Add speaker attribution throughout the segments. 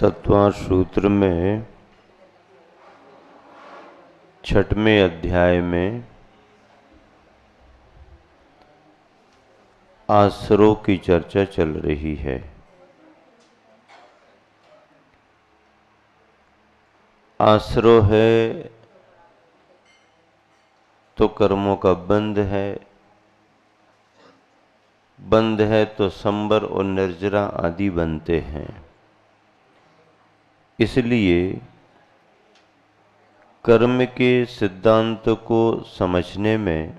Speaker 1: तत्वांश सूत्र में 6वें अध्याय में आश्रयों की चर्चा चल रही है। आश्रय है तो कर्मों का बंध है, बंध है तो संबर और निर्जरा आदि बनते हैं। इसलिए कर्म के सिद्धांत को समझने में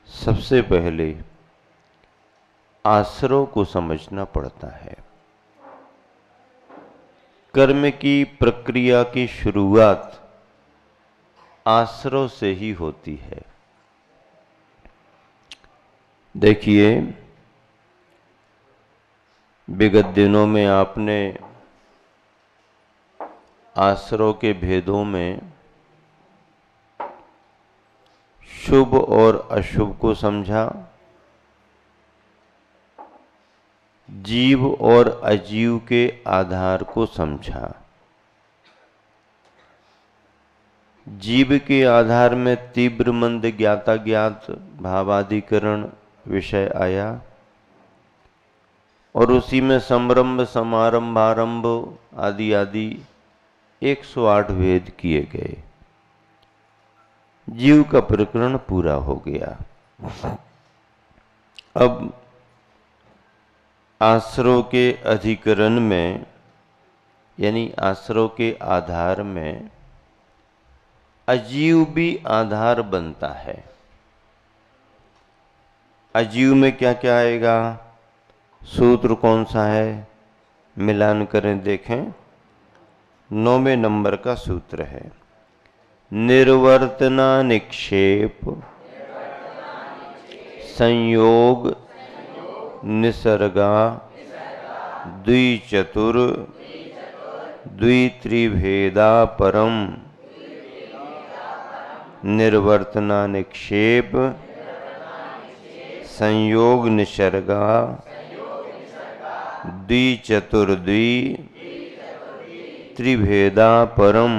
Speaker 1: सबसे पहले आश्रय को समझना पड़ता है। कर्म की प्रक्रिया की शुरुआत आश्रय से ही होती है। देखिए, विगत दिनों में आपने आश्रय के भेदों में शुभ और अशुभ को समझा, जीव और अजीव के आधार को समझा। जीव के आधार में तीव्र मंद ज्ञाता ज्ञात भावाधिकरण विषय आया और उसी में समरंभ समारंभ आरंभ आदि आदि 108 भेद किए गए। जीव का प्रकरण पूरा हो गया। अब आश्रय के अधिकरण में यानी आश्रय के आधार में अजीव भी आधार बनता है। अजीव में क्या क्या आएगा? सूत्र कौन सा है? मिलान करें देखें। 9वें नंबर का सूत्र है, निर्वर्तना निक्षेप संयोग निसर्गा द्विचतुर द्वित्रिभेदा परम निर्वर्तना निक्षेप संयोग निसर्गा द्विचतुर त्रिभेदा परम।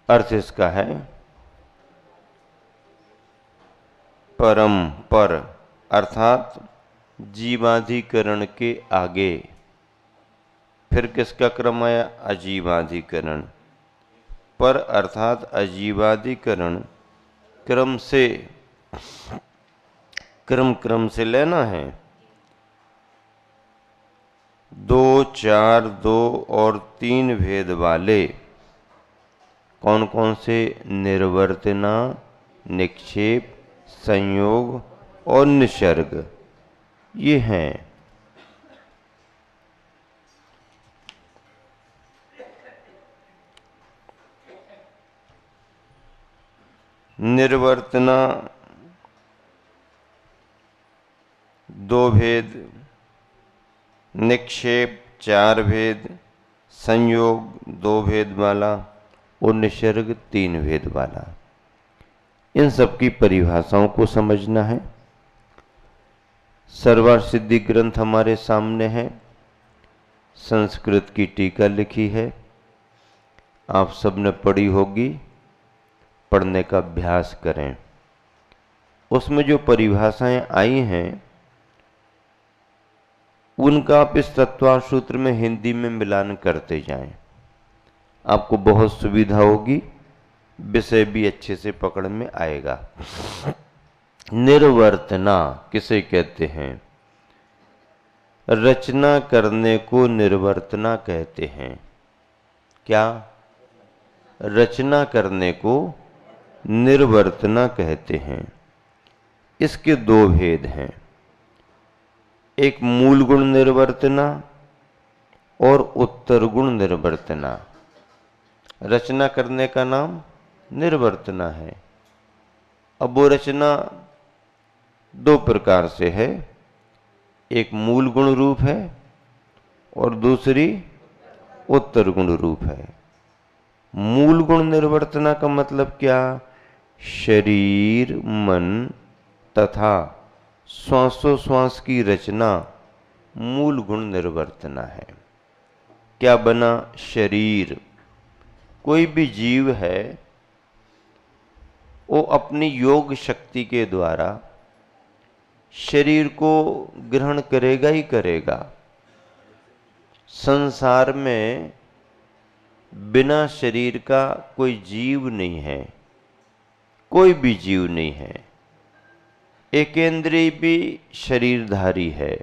Speaker 1: अर्थ इसका है परम पर अर्थात जीवाधिकरण के आगे। फिर किसका क्रम आया? अजीवाधिकरण। पर अर्थात अजीवाधिकरण क्रम से क्रम से लेना है। 2, 4, 2 और 3 भेद वाले कौन कौन से? निर्वर्तना निक्षेप संयोग और निसर्ग, ये हैं। निर्वर्तना 2 भेद, निक्षेप 4 भेद, संयोग 2 भेद वाला और निसर्ग 3 भेद वाला। इन सब की परिभाषाओं को समझना है। सर्वार्थ सिद्धि ग्रंथ हमारे सामने है, संस्कृत की टीका लिखी है, आप सबने पढ़ी होगी। पढ़ने का अभ्यास करें। उसमें जो परिभाषाएं आई हैं उनका आप इस तत्वांश सूत्र में हिंदी में मिलान करते जाएं, आपको बहुत सुविधा होगी, विषय भी अच्छे से पकड़ में आएगा। निर्वर्तना किसे कहते हैं? रचना करने को निर्वर्तना कहते हैं। क्या? रचना करने को निर्वर्तना कहते हैं। इसके 2 भेद हैं, एक मूल गुण निर्वर्तना और उत्तर गुण निर्वर्तना। रचना करने का नाम निर्वर्तना है। अब वो रचना 2 प्रकार से है, एक मूल गुण रूप है और दूसरी उत्तर गुण रूप है। मूल गुण निर्वर्तना का मतलब क्या? शरीर मन तथा श्वासोश्वास की रचना मूल गुण निर्वर्तना है। क्या बना? शरीर। कोई भी जीव है वो अपनी योग शक्ति के द्वारा शरीर को ग्रहण करेगा ही करेगा। संसार में बिना शरीर का कोई जीव नहीं है, कोई भी जीव नहीं है। एक इंद्रिय भी शरीरधारी है,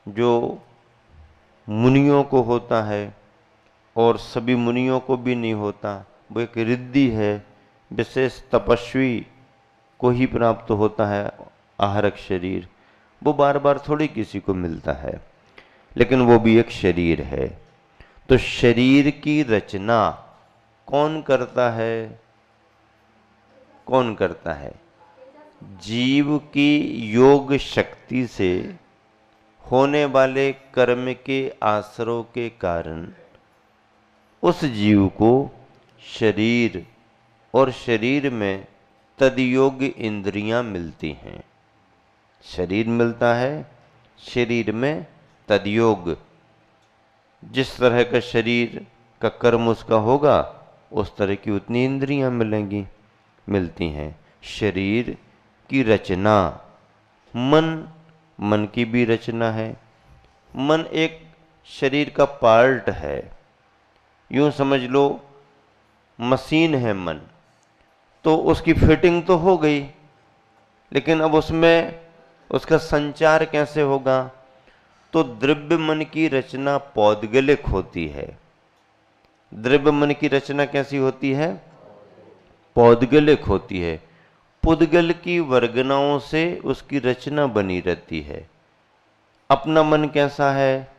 Speaker 1: जो मुनियों को होता है और सभी मुनियों को भी नहीं होता। वो एक रिद्धि है, विशेष तपस्वी को ही प्राप्त होता है आहरक शरीर। वो बार बार थोड़ी किसी को मिलता है, लेकिन वो भी एक शरीर है। तो शरीर की रचना कौन करता है? कौन करता है? जीव की योग शक्ति से होने वाले कर्म के आश्रय के कारण उस जीव को शरीर और शरीर में तदयोग इंद्रियां मिलती हैं। शरीर मिलता है, शरीर में तदयोग। जिस तरह का शरीर का कर्म उसका होगा उस तरह की उतनी इंद्रियां मिलेंगी, मिलती हैं। शरीर की रचना, मन की भी रचना है। मन एक शरीर का पार्ट है, यूं समझ लो मशीन है मन। तो उसकी फिटिंग तो हो गई, लेकिन अब उसमें उसका संचार कैसे होगा? तो द्रव्य मन की रचना पौद्गलिक होती है। द्रव्य मन की रचना कैसी होती है? पौद्गलिक होती है। पुद्गल की वर्गनाओं से उसकी रचना बनी रहती है। अपना मन कैसा है?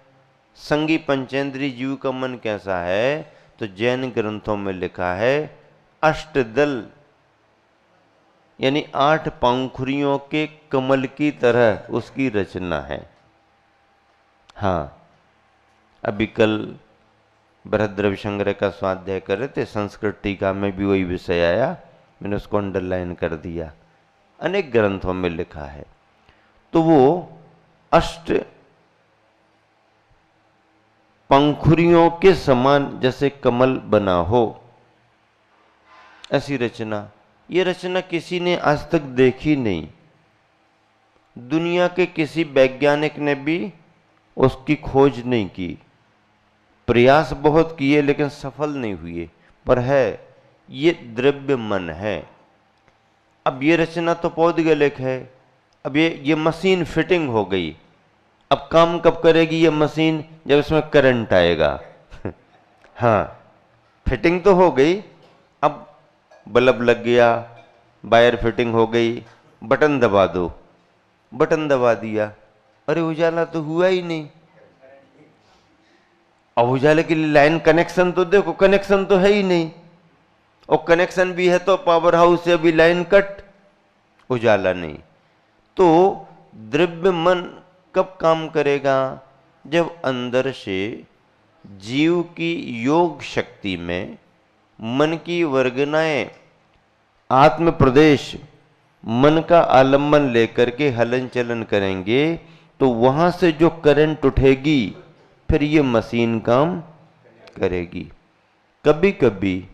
Speaker 1: संगी पंचेंद्रीय जीव का मन कैसा है? तो जैन ग्रंथों में लिखा है अष्टदल, यानी 8 पंखुड़ियों के कमल की तरह उसकी रचना है। हाँ, अभी कल बृहद्रव्य संग्रह का स्वाध्याय कर रहे थे, संस्कृत टीका में भी वही विषय आया, मैंने उसको अंडरलाइन कर दिया। अनेक ग्रंथों में लिखा है। तो वो अष्ट पंखुड़ियों के समान जैसे कमल बना हो, ऐसी रचना। ये रचना किसी ने आज तक देखी नहीं। दुनिया के किसी वैज्ञानिक ने भी उसकी खोज नहीं की। प्रयास बहुत किए लेकिन सफल नहीं हुए, पर है ये द्रव्य मन है। अब ये रचना तो पौद्गलिक है। अब ये मशीन फिटिंग हो गई। अब काम कब करेगी ये मशीन? जब इसमें करंट आएगा। हाँ, फिटिंग तो हो गई, अब बल्ब लग गया, वायर फिटिंग हो गई, बटन दबा दो। बटन दबा दिया, अरे उजाला तो हुआ ही नहीं। अब उजाले के लिए लाइन कनेक्शन तो देखो, कनेक्शन तो है ही नहीं। और कनेक्शन भी है तो पावर हाउस से अभी लाइन कट, उजाला नहीं। तो द्रव्य मन कब काम करेगा? जब अंदर से जीव की योग शक्ति में मन की वर्गनाएं आत्म प्रदेश मन का आलम्बन लेकर के हलन चलन करेंगे, तो वहां से जो करंट उठेगी फिर ये मशीन काम करेगी। कभी कभी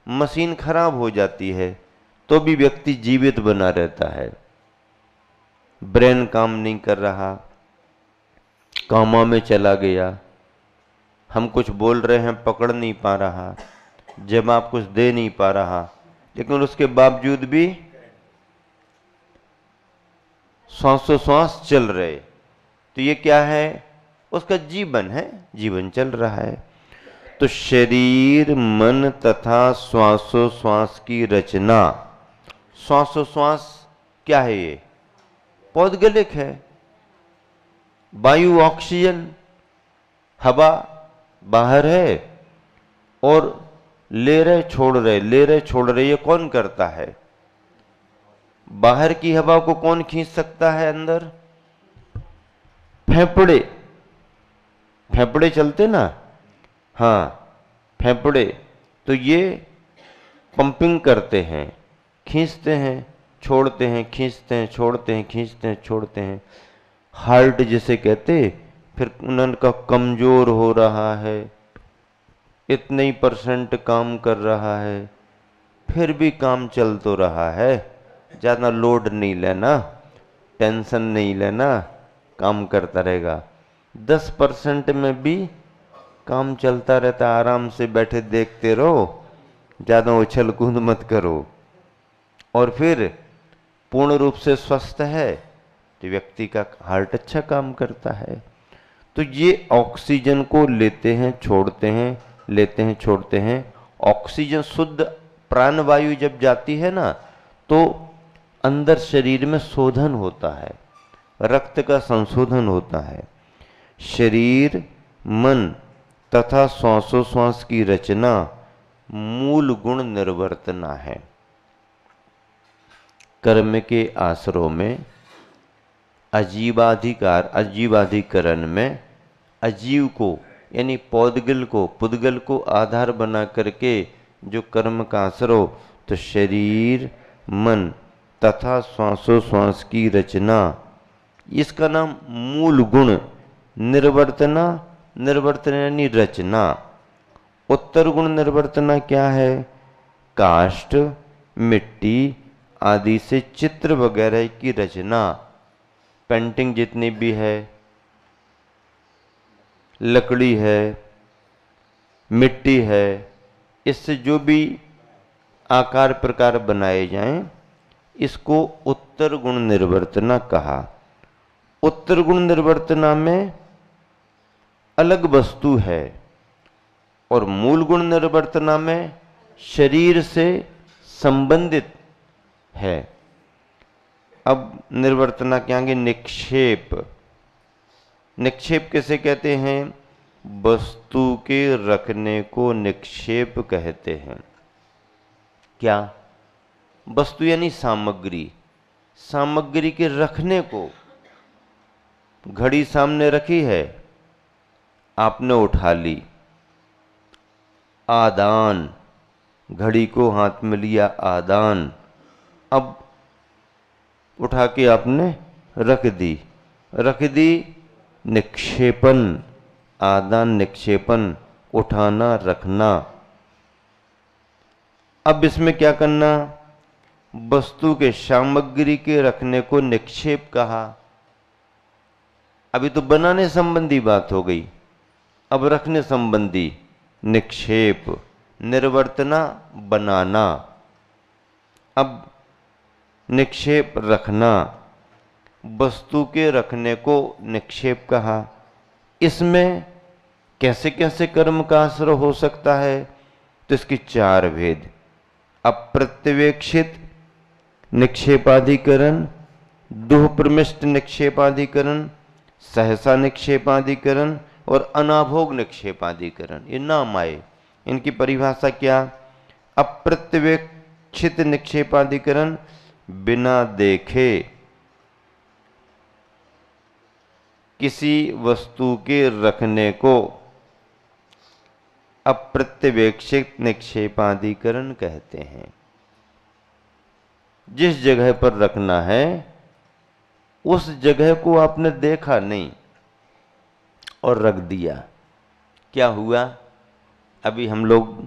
Speaker 1: मशीन खराब हो जाती है तो भी व्यक्ति जीवित बना रहता है। ब्रेन काम नहीं कर रहा, कामा में चला गया, हम कुछ बोल रहे हैं पकड़ नहीं पा रहा, जवाब कुछ दे नहीं पा रहा, लेकिन उसके बावजूद भी श्वासोश्वास चल रहे। तो ये क्या है? उसका जीवन है, जीवन चल रहा है। तो शरीर, मन तथा श्वासोश्वास की रचना, श्वासोश्वास क्या है? ये पौद्गलिक है। वायु ऑक्सीजन, हवा बाहर है और ले रहे छोड़ रहे, ले रहे छोड़ रहे, ये कौन करता है? बाहर की हवा को कौन खींच सकता है अंदर? फेफड़े। फेफड़े चलते ना, हाँ फेफड़े, तो ये पंपिंग करते हैं, खींचते हैं छोड़ते हैं, खींचते हैं छोड़ते हैं, खींचते हैं छोड़ते हैं। हार्ट जिसे कहते, फिर उनका कमजोर हो रहा है, इतने ही % काम कर रहा है, फिर भी काम चल तो रहा है, ज़्यादा लोड नहीं लेना, टेंशन नहीं लेना, काम करता रहेगा। 10% में भी काम चलता रहता, आराम से बैठे देखते रहो, ज़्यादा उछल कूद मत करो। और फिर पूर्ण रूप से स्वस्थ है तो व्यक्ति का हार्ट अच्छा काम करता है। तो ये ऑक्सीजन को लेते हैं छोड़ते हैं, लेते हैं छोड़ते हैं। ऑक्सीजन शुद्ध प्राणवायु जब जाती है ना, तो अंदर शरीर में शोधन होता है, रक्त का संशोधन होता है। शरीर, मन तथा श्वासोश्वास की रचना मूल गुण निर्वर्तना है। कर्म के आश्रय में अजीवाधिकरण में अजीव को यानी पुद्गल को आधार बना करके जो कर्म का आश्रय, तो शरीर, मन तथा श्वासोश्वास की रचना, इसका नाम मूल गुण निर्वर्तना। निर्वर्तना यानी रचना। उत्तर गुण निर्वर्तना क्या है? काष्ठ, मिट्टी आदि से चित्र वगैरह की रचना, पेंटिंग जितनी भी है, लकड़ी है, मिट्टी है, इससे जो भी आकार प्रकार बनाए जाएं, इसको उत्तर गुण निर्वर्तना कहा। उत्तर गुण निर्वर्तना में अलग वस्तु है और मूल गुण निर्वर्तना में शरीर से संबंधित है। अब निर्वर्तना क्या आगे? निक्षेप। निक्षेप किसे कहते हैं? वस्तु के रखने को निक्षेप कहते हैं। क्या? वस्तु यानी सामग्री, सामग्री के रखने को। घड़ी सामने रखी है, आपने उठा ली, आदान, घड़ी को हाथ में लिया, आदान। अब उठा के आपने रख दी, निक्षेपन। आदान निक्षेपन, उठाना रखना। अब इसमें क्या करना? वस्तु के सामग्री के रखने को निक्षेप कहा। अभी तो बनाने संबंधी बात हो गई, अब रखने संबंधी निक्षेप। निर्वर्तना बनाना, अब निक्षेप रखना। वस्तु के रखने को निक्षेप कहा। इसमें कैसे कैसे कर्म का आश्रय हो सकता है? तो इसके 4 भेद। अप्रत्यवेक्षित निक्षेपाधिकरण, दुःप्रमिष्ट निक्षेपाधिकरण, सहसा निक्षेपाधिकरण और अनाभोग निक्षेपाधिकरण, ये नाम आए। इनकी परिभाषा क्या? अप्रत्यवेक्षित निक्षेपाधिकरण, बिना देखे किसी वस्तु के रखने को अप्रत्यवेक्षित निक्षेपाधिकरण कहते हैं। जिस जगह पर रखना है उस जगह को आपने देखा नहीं और रख दिया। क्या हुआ? अभी हम लोग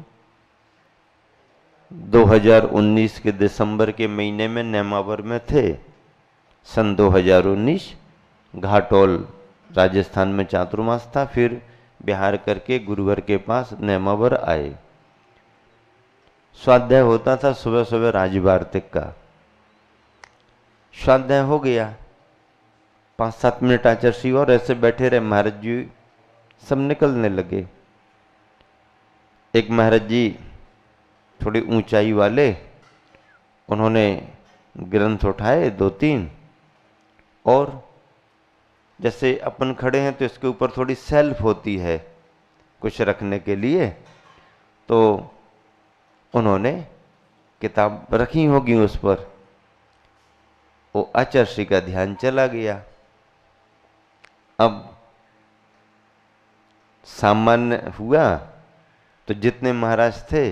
Speaker 1: 2019 के दिसंबर के महीने में नेमावर में थे। सन 2019 घाटोल राजस्थान में चातुर्मास था, फिर बिहार करके गुरुवर के पास नेमावर आए। स्वाध्याय होता था सुबह सुबह राजवार्तिक का। स्वाध्याय हो गया, 5-7 मिनट आचार्य और ऐसे बैठे रहे। महाराज जी सब निकलने लगे। एक महाराज जी थोड़ी ऊंचाई वाले, उन्होंने ग्रंथ उठाए 2-3 और जैसे अपन खड़े हैं तो इसके ऊपर थोड़ी सेल्फ होती है कुछ रखने के लिए, तो उन्होंने किताब रखी होगी उस पर। वो आचार्य का ध्यान चला गया। अब सामान्य हुआ तो जितने महाराज थे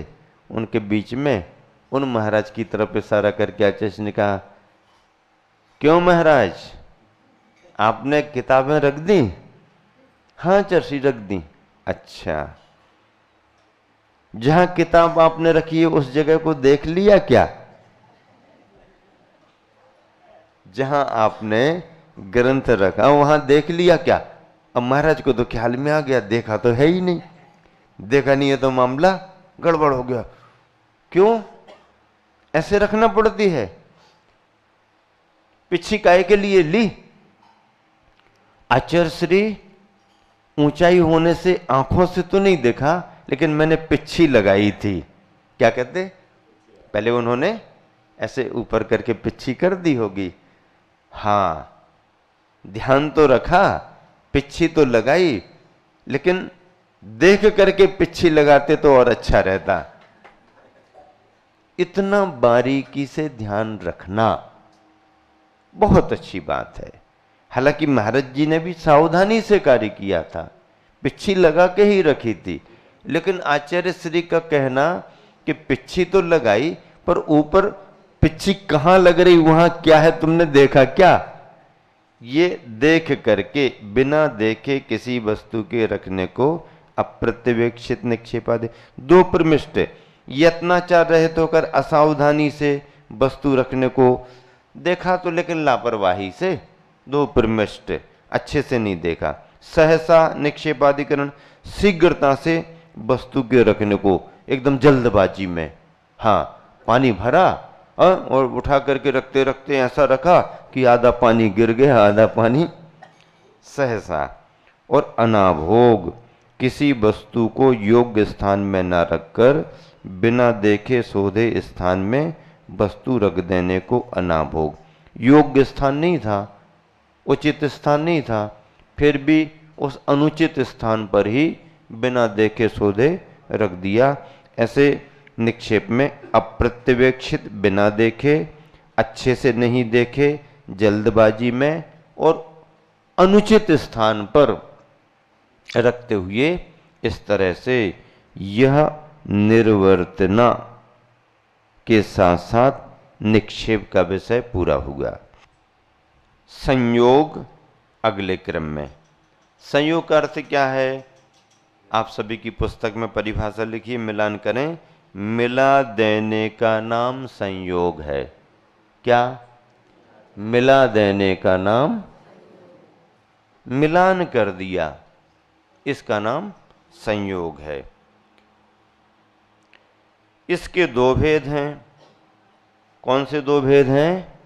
Speaker 1: उनके बीच में उन महाराज की तरफ इशारा करके आचार्य ने कहा, क्यों महाराज आपने किताबें रख दी? हाँ चर्ची रख दी। अच्छा, जहां किताब आपने रखी है उस जगह को देख लिया क्या? जहां आपने ग्रंथ रखा वहां देख लिया क्या? अब महाराज को तो ख्याल में आ गया, देखा तो है ही नहीं। देखा नहीं है तो मामला गड़बड़ हो गया। क्यों ऐसे रखना पड़ती है? पिछी काय के लिए ली? आचार्यश्री ऊंचाई होने से आंखों से तो नहीं देखा, लेकिन मैंने पिच्छी लगाई थी। क्या कहते? पहले उन्होंने ऐसे ऊपर करके पिच्छी कर दी होगी। हाँ, ध्यान तो रखा, पिच्छी तो लगाई, लेकिन देख करके पिच्छी लगाते तो और अच्छा रहता। इतना बारीकी से ध्यान रखना बहुत अच्छी बात है। हालांकि महाराज जी ने भी सावधानी से कार्य किया था, पिच्छी लगा के ही रखी थी, लेकिन आचार्य श्री का कहना कि पिच्छी तो लगाई, पर ऊपर पिच्छी कहां लग रही, वहां क्या है तुमने देखा क्या? ये देख करके, बिना देखे किसी वस्तु के रखने को अप्रत्यवेक्षित निक्षेपादि। दो प्रमिष्ट यत्नाचार रहित होकर असावधानी से वस्तु रखने को देखा तो, लेकिन लापरवाही से, दो प्रमिष्ट अच्छे से नहीं देखा। सहसा निक्षेपाधिकरण, शीघ्रता से वस्तु के रखने को, एकदम जल्दबाजी में। हाँ, पानी भरा और उठा करके रखते रखते ऐसा रखा कि आधा पानी गिर गया, आधा पानी। सहसा और अनाभोग, किसी वस्तु को योग्य स्थान में न रखकर बिना देखे सोधे स्थान में वस्तु रख देने को अनाभोग। योग्य स्थान नहीं था, उचित स्थान नहीं था, फिर भी उस अनुचित स्थान पर ही बिना देखे सोधे रख दिया। ऐसे निक्षेप में अप्रत्यवेक्षित, बिना देखे, अच्छे से नहीं देखे, जल्दबाजी में और अनुचित स्थान पर रखते हुए, इस तरह से यह निर्वर्तना के साथ साथ निक्षेप का विषय पूरा हुआ। संयोग अगले क्रम में। संयोग का अर्थ क्या है? आप सभी की पुस्तक में परिभाषा लिखिए, मिलान करें। मिला देने का नाम संयोग है। क्या? मिला देने का नाम, मिलान कर दिया, इसका नाम संयोग है। इसके दो भेद हैं। कौन से दो भेद हैं?